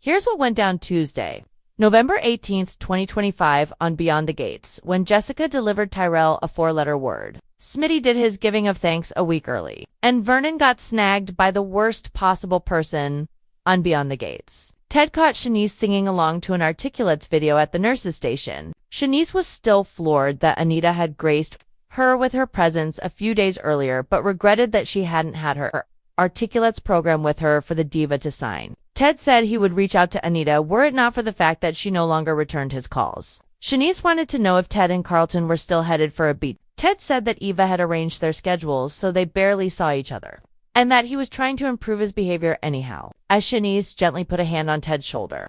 Here's what went down Tuesday, November 18th, 2025 on Beyond the Gates, when Jessica delivered Tyrell a 4-letter word. Smitty did his giving of thanks a week early, and Vernon got snagged by the worst possible person on Beyond the Gates. Ted caught Shanice singing along to an Articulates video at the nurse's station. Shanice was still floored that Anita had graced her with her presence a few days earlier, but regretted that she hadn't had her Articulates program with her for the diva to sign. Ted said he would reach out to Anita were it not for the fact that she no longer returned his calls. Shanice wanted to know if Ted and Carlton were still headed for a beat. Ted said that Eva had arranged their schedules so they barely saw each other, and that he was trying to improve his behavior anyhow, as Shanice gently put a hand on Ted's shoulder,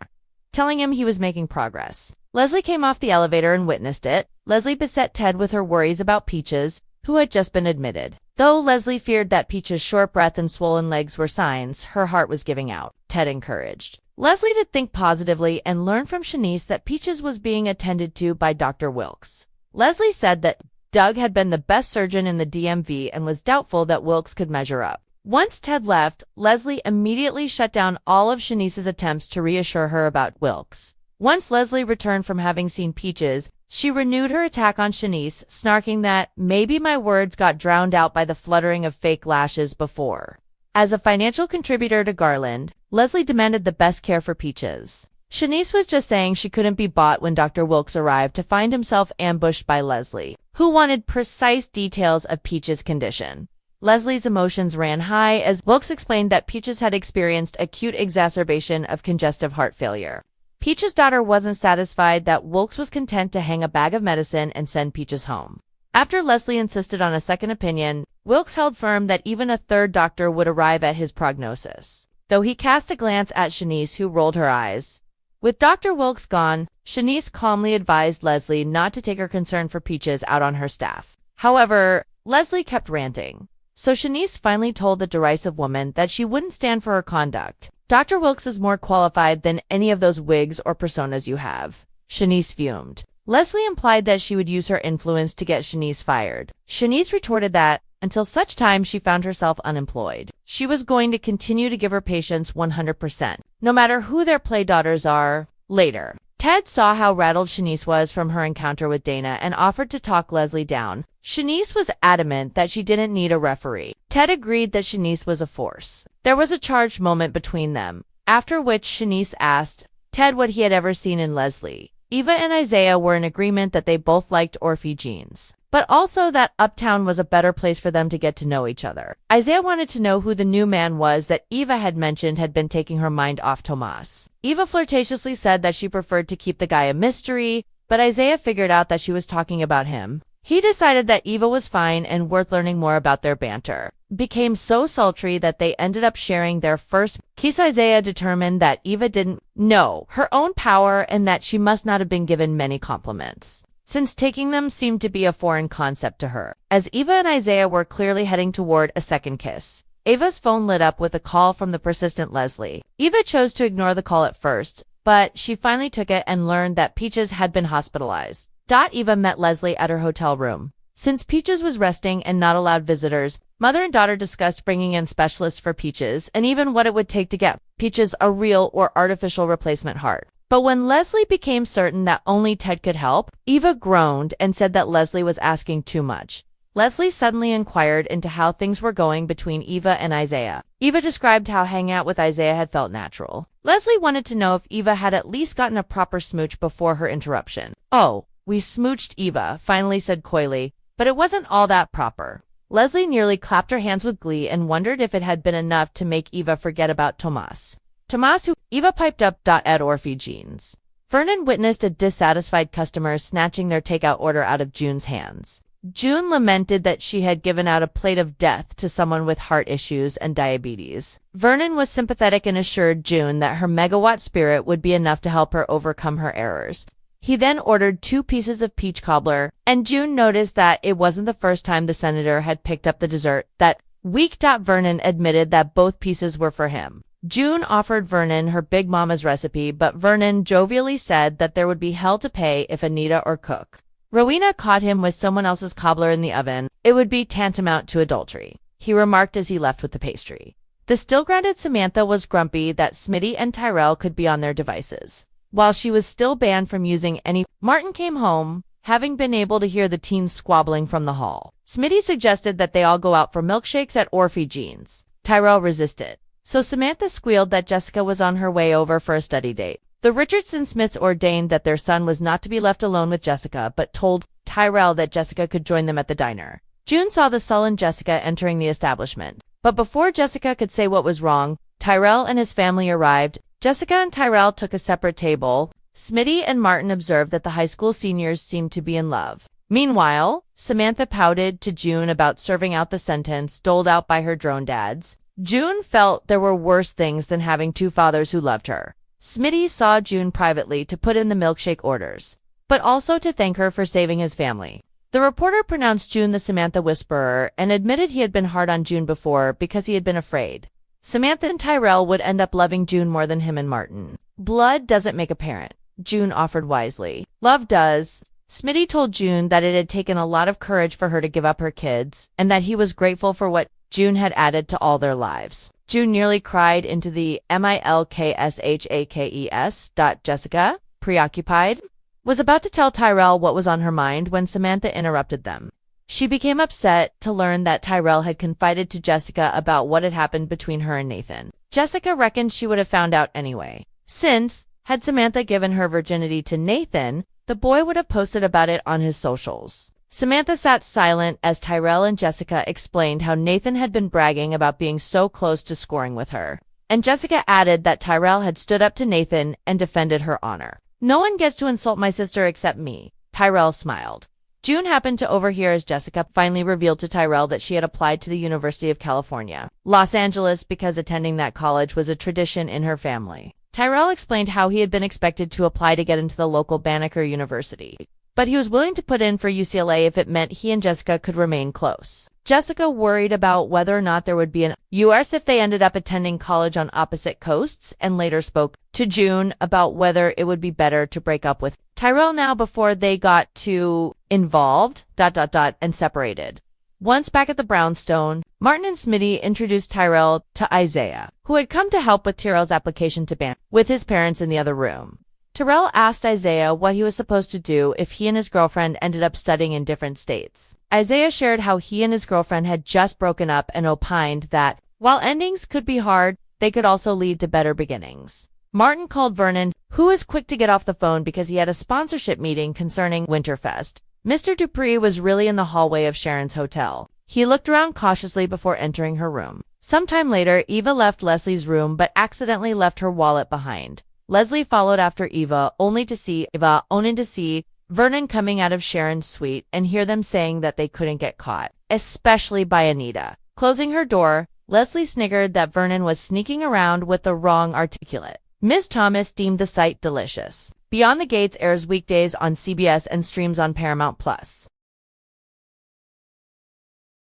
telling him he was making progress. Leslie came off the elevator and witnessed it. Leslie beset Ted with her worries about Peaches, who had just been admitted. Though Leslie feared that Peaches' short breath and swollen legs were signs her heart was giving out, Ted encouraged Leslie to think positively and learn from Shanice that Peaches was being attended to by Dr. Wilkes. Leslie said that Doug had been the best surgeon in the DMV and was doubtful that Wilkes could measure up. Once Ted left, Leslie immediately shut down all of Shanice's attempts to reassure her about Wilkes. Once Leslie returned from having seen Peaches, she renewed her attack on Shanice, snarking that maybe my words got drowned out by the fluttering of fake lashes before. As a financial contributor to Garland, Leslie demanded the best care for Peaches. Shanice was just saying she couldn't be bought when Dr. Wilkes arrived to find himself ambushed by Leslie, who wanted precise details of Peaches' condition. Leslie's emotions ran high as Wilkes explained that Peaches had experienced acute exacerbation of congestive heart failure. Peaches' daughter wasn't satisfied that Wilkes was content to hang a bag of medicine and send Peaches home. After Leslie insisted on a second opinion, Wilkes held firm that even a third doctor would arrive at his prognosis, though he cast a glance at Shanice, who rolled her eyes. With Dr. Wilkes gone, Shanice calmly advised Leslie not to take her concern for Peaches out on her staff. However, Leslie kept ranting, so Shanice finally told the derisive woman that she wouldn't stand for her conduct. Dr. Wilkes is more qualified than any of those wigs or personas you have. Shanice fumed. Leslie implied that she would use her influence to get Shanice fired. Shanice retorted that, until such time she found herself unemployed, she was going to continue to give her patients 100%, no matter who their play daughters are. Later, Ted saw how rattled Shanice was from her encounter with Dana and offered to talk Leslie down. Shanice was adamant that she didn't need a referee. Ted agreed that Shanice was a force. There was a charged moment between them, after which Shanice asked Ted what he had ever seen in Leslie. Eva and Izaiah were in agreement that they both liked Orphe jeans, but also that Uptown was a better place for them to get to know each other. Izaiah wanted to know who the new man was that Eva had mentioned had been taking her mind off Tomás. Eva flirtatiously said that she preferred to keep the guy a mystery, but Izaiah figured out that she was talking about him. He decided that Eva was fine and worth learning more about. Their banter became so sultry that they ended up sharing their first kiss. Izaiah determined that Eva didn't know her own power and that she must not have been given many compliments, since taking them seemed to be a foreign concept to her. As Eva and Izaiah were clearly heading toward a second kiss, Eva's phone lit up with a call from the persistent Leslie. Eva chose to ignore the call at first, but she finally took it and learned that Peaches had been hospitalized. Eva met Leslie at her hotel room. Since Peaches was resting and not allowed visitors, mother and daughter discussed bringing in specialists for Peaches and even what it would take to get Peaches a real or artificial replacement heart. But when Leslie became certain that only Ted could help, Eva groaned and said that Leslie was asking too much. Leslie suddenly inquired into how things were going between Eva and Izaiah. Eva described how hanging out with Izaiah had felt natural. Leslie wanted to know if Eva had at least gotten a proper smooch before her interruption. "Oh, we smooched," Eva finally said coyly, "but it wasn't all that proper." Leslie nearly clapped her hands with glee and wondered if it had been enough to make Eva forget about Tomás. Tomás, who Eva piped up at Orphe jeans. Vernon witnessed a dissatisfied customer snatching their takeout order out of June's hands. June lamented that she had given out a plate of death to someone with heart issues and diabetes. Vernon was sympathetic and assured June that her megawatt spirit would be enough to help her overcome her errors. He then ordered 2 pieces of peach cobbler, and June noticed that it wasn't the first time the senator had picked up the dessert that week. Vernon admitted that both pieces were for him. June offered Vernon her Big Mama's recipe, but Vernon jovially said that there would be hell to pay if Anita or Cook Rowena caught him with someone else's cobbler in the oven. It would be tantamount to adultery, he remarked as he left with the pastry. The still-grounded Samantha was grumpy that Smitty and Tyrell could be on their devices, while she was still banned from using any. Martin came home, having been able to hear the teens squabbling from the hall. Smitty suggested that they all go out for milkshakes at Orphe Jean's. Tyrell resisted, so Samantha squealed that Jessica was on her way over for a study date. The Richardson Smiths ordained that their son was not to be left alone with Jessica, but told Tyrell that Jessica could join them at the diner. June saw the sullen Jessica entering the establishment, but before Jessica could say what was wrong, Tyrell and his family arrived. Jessica and Tyrell took a separate table. Smitty and Martin observed that the high school seniors seemed to be in love. Meanwhile, Samantha pouted to June about serving out the sentence doled out by her drone dads. June felt there were worse things than having two fathers who loved her. Smitty saw June privately to put in the milkshake orders, but also to thank her for saving his family. The reporter pronounced June the Samantha whisperer and admitted he had been hard on June before because he had been afraid Samantha and Tyrell would end up loving June more than him and Martin. Blood doesn't make a parent, June offered wisely. Love does. Smitty told June that it had taken a lot of courage for her to give up her kids, and that he was grateful for what June had added to all their lives. June nearly cried into the milkshakes. Jessica, preoccupied, was about to tell Tyrell what was on her mind when Samantha interrupted them. She became upset to learn that Tyrell had confided to Jessica about what had happened between her and Nathan. Jessica reckoned she would have found out anyway, since, had Samantha given her virginity to Nathan, the boy would have posted about it on his socials. Samantha sat silent as Tyrell and Jessica explained how Nathan had been bragging about being so close to scoring with her, and Jessica added that Tyrell had stood up to Nathan and defended her honor. "No one gets to insult my sister except me," Tyrell smiled. June happened to overhear as Jessica finally revealed to Tyrell that she had applied to the University of California, Los Angeles, because attending that college was a tradition in her family. Tyrell explained how he had been expected to apply to get into the local Banneker University, but he was willing to put in for UCLA if it meant he and Jessica could remain close. Jessica worried about whether or not there would be an US if they ended up attending college on opposite coasts, and later spoke to June about whether it would be better to break up with Tyrell now before they got too involved, and separated. Once back at the brownstone, Martin and Smitty introduced Tyrell to Izaiah, who had come to help with Tyrell's application to Banneker, with his parents in the other room. Tyrell asked Izaiah what he was supposed to do if he and his girlfriend ended up studying in different states. Izaiah shared how he and his girlfriend had just broken up and opined that, while endings could be hard, they could also lead to better beginnings. Martin called Vernon, who was quick to get off the phone because he had a sponsorship meeting concerning Winterfest. Mr. Dupree was really in the hallway of Sharon's hotel. He looked around cautiously before entering her room. Sometime later, Eva left Leslie's room but accidentally left her wallet behind. Leslie followed after Eva, only to see Vernon coming out of Sharon's suite and hear them saying that they couldn't get caught, especially by Anita. Closing her door, Leslie sniggered that Vernon was sneaking around with the wrong articulate. Ms. Thomas deemed the sight delicious. Beyond the Gates airs weekdays on CBS and streams on Paramount+.